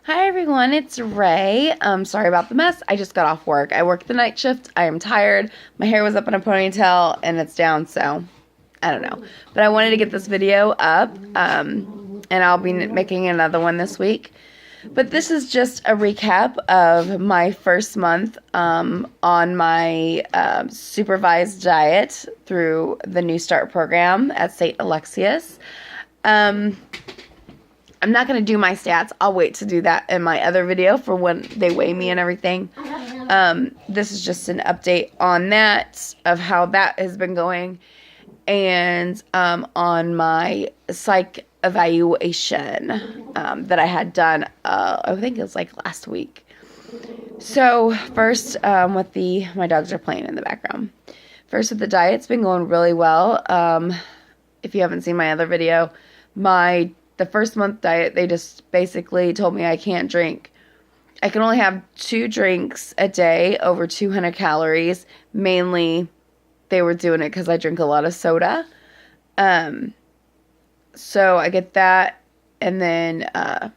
Hi everyone, it's Ray. Sorry about the mess. I just got off work. I worked the night shift. I am tired. My hair was up in a ponytail and it's down, so I don't know. But I wanted to get this video up, and I'll be making another one this week. But this is just a recap of my first month on my supervised diet through the New Start program at St. Alexius. I'm not going to do my stats. I'll wait to do that in my other video for when they weigh me and everything. This is just an update on that, of how that has been going. And on my psych evaluation that I had done, I think it was like last week. So first, my dogs are playing in the background. First with the diet, it's been going really well. If you haven't seen my other video, the first month diet, they just basically told me I can't drink. I can only have 2 drinks a day over 200 calories. Mainly, they were doing it because I drink a lot of soda. So I get that, and then I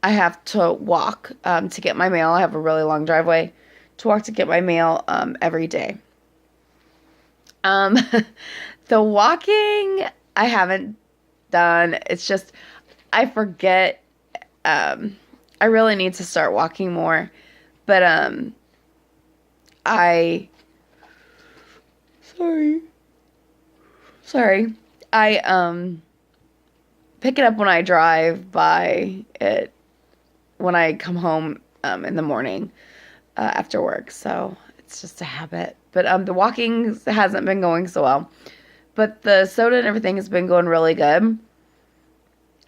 have to walk to get my mail. I have a really long driveway to walk to get my mail every day. The walking, I haven't done. It's just, I forget. I really need to start walking more, but sorry, I pick it up when I drive by it when I come home in the morning after work, so it's just a habit. But the walking hasn't been going so well, but the soda and everything has been going really good.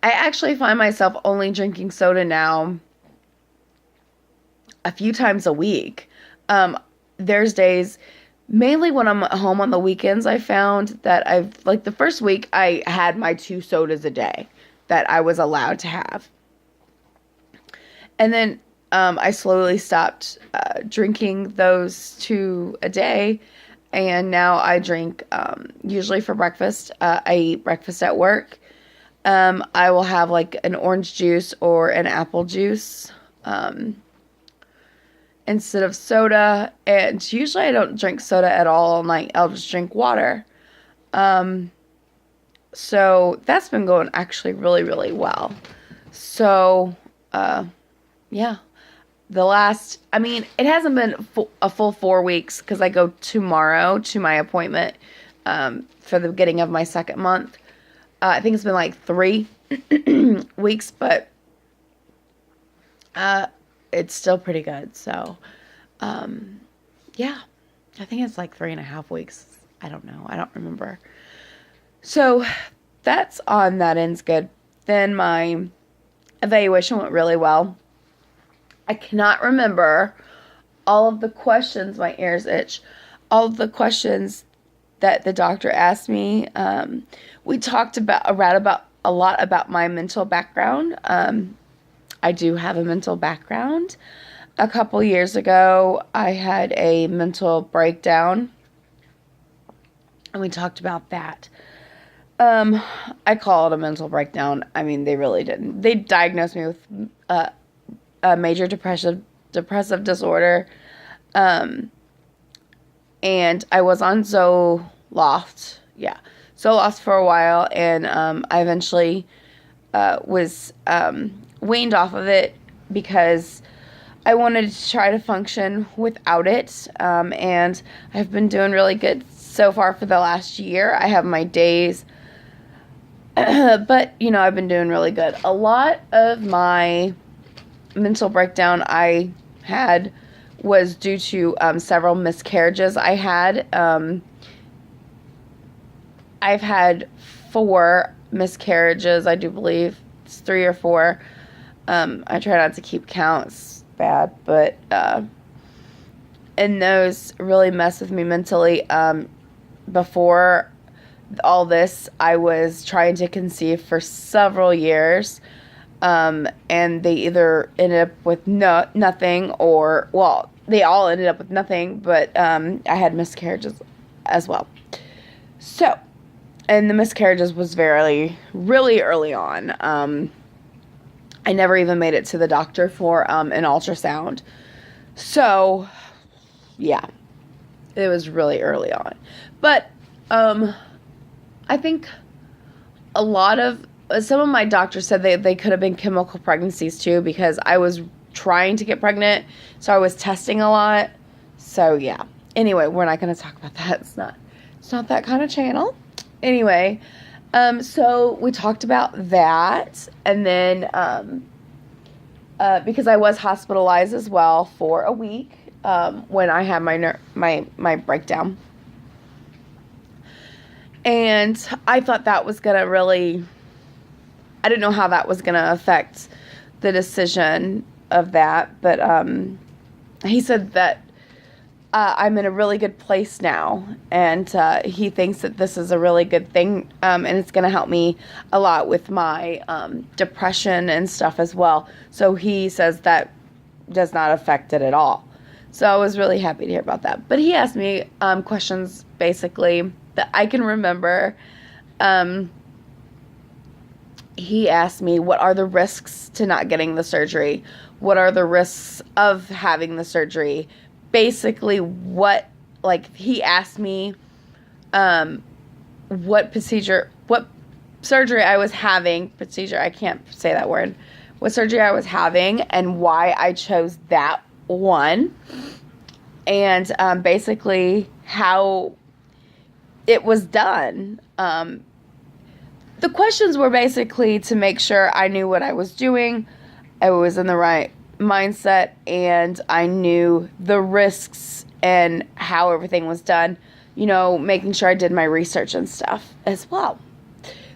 I actually find myself only drinking soda now a few times a week. There's days, mainly when I'm at home on the weekends, I found that like the first week, I had my 2 sodas a day that I was allowed to have. And then I slowly stopped drinking those 2 a day. And now I drink, usually for breakfast. I eat breakfast at work. I will have like an orange juice or an apple juice instead of soda. And usually I don't drink soda at all night. I'll just drink water. So that's been going actually really, really well. So, yeah. It hasn't been a full 4 weeks because I go tomorrow to my appointment for the beginning of my second month. I think it's been like 3 weeks, but it's still pretty good. So, yeah, I think it's like 3.5 weeks. I don't know. I don't remember. So that's on that end's good. Then my evaluation went really well. I cannot remember all of the questions. My ears itch. All of the questions that the doctor asked me. We talked about a lot about my mental background. I do have a mental background. A couple years ago, I had a mental breakdown, and we talked about that. I call it a mental breakdown. I mean, they really didn't. They diagnosed me with a major depressive disorder, and I was on Zoloft. Yeah, Zoloft for a while, and I eventually was weaned off of it because I wanted to try to function without it, and I've been doing really good so far for the last year. I have my days, but, I've been doing really good. A lot of my mental breakdown I had was due to several miscarriages I had. I've had 4 miscarriages, I do believe. It's 3 or 4. I try not to keep count. It's bad, but and those really mess with me mentally. Before all this, I was trying to conceive for several years, and they either ended up with nothing, or, well, they all ended up with nothing, but I had miscarriages as well. So, and the miscarriages was really early on. I never even made it to the doctor for an ultrasound. So, yeah, it was really early on. But I think a lot of, some of my doctors said they could have been chemical pregnancies too, because I was trying to get pregnant, so I was testing a lot. So, yeah. Anyway, we're not going to talk about that. It's not that kind of channel. Anyway, so we talked about that, and then because I was hospitalized as well for a week when I had my breakdown, and I thought that was gonna really, I didn't know how that was gonna affect the decision of that, but he said that I'm in a really good place now, and he thinks that this is a really good thing, and it's going to help me a lot with my depression and stuff as well. So he says that does not affect it at all. So I was really happy to hear about that. But he asked me questions, basically, that I can remember. He asked me, what are the risks to not getting the surgery? What are the risks of having the surgery? Basically, he asked me what surgery I was having, I can't say that word, what surgery I was having and why I chose that one, and basically how it was done. The questions were basically to make sure I knew what I was doing, I was in the right mindset, and I knew the risks and how everything was done, making sure I did my research and stuff as well.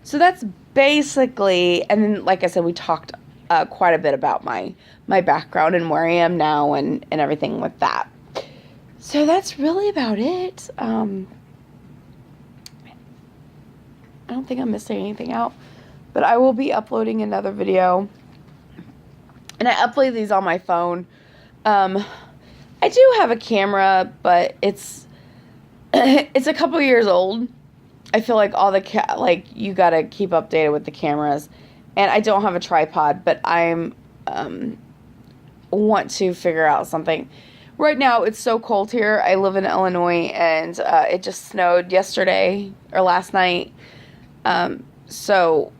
So that's basically, and then like I said, we talked quite a bit about my background and where I am now and everything with that. So that's really about it. I don't think I'm missing anything out, but I will be uploading another video. And I upload these on my phone. I do have a camera, but it's a couple years old. I feel like all the you gotta keep updated with the cameras, and I don't have a tripod, but I'm want to figure out something. Right now, it's so cold here. I live in Illinois, and it just snowed yesterday or last night. So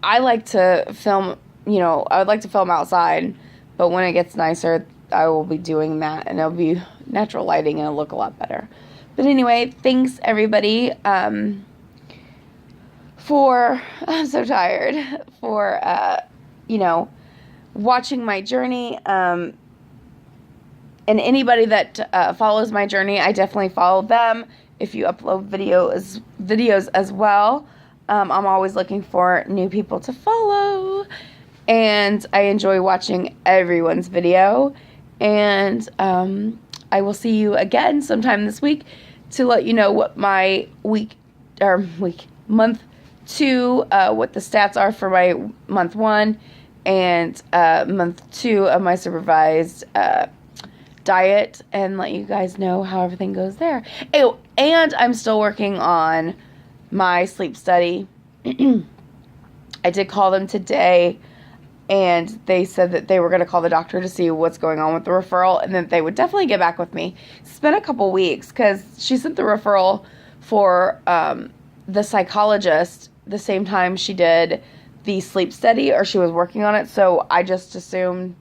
I like to film. I would like to film outside, but when it gets nicer, I will be doing that, and it'll be natural lighting, and it'll look a lot better. But anyway, thanks, everybody, I'm so tired, for, watching my journey, and anybody that follows my journey, I definitely follow them. If you upload videos as well, I'm always looking for new people to follow. And I enjoy watching everyone's video. And I will see you again sometime this week to let you know what my month 2, what the stats are for my month 1 and month 2 of my supervised diet, and let you guys know how everything goes there. Oh, and I'm still working on my sleep study. I did call them today, and they said that they were going to call the doctor to see what's going on with the referral, and then they would definitely get back with me. It's been a couple weeks, because she sent the referral for the psychologist the same time she did the sleep study, or she was working on it, so I just assumed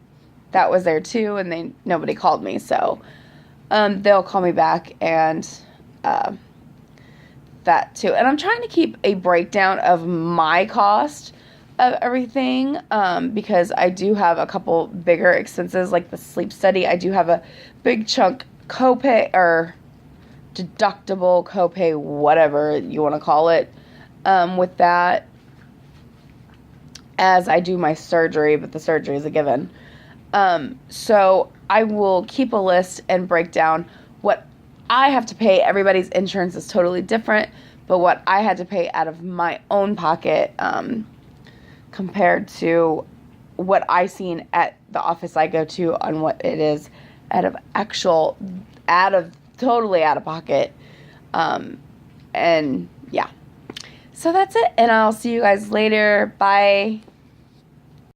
that was there too, and nobody called me, so they'll call me back, and that too. And I'm trying to keep a breakdown of my cost of everything, because I do have a couple bigger expenses, like the sleep study. I do have a big chunk copay, or deductible, copay, whatever you want to call it, with that, as I do my surgery, but the surgery is a given. So I will keep a list and break down what I have to pay. Everybody's insurance is totally different, but what I had to pay out of my own pocket, compared to what I seen at the office I go to, on what it is totally out of pocket. And yeah, so that's it, and I'll see you guys later. Bye.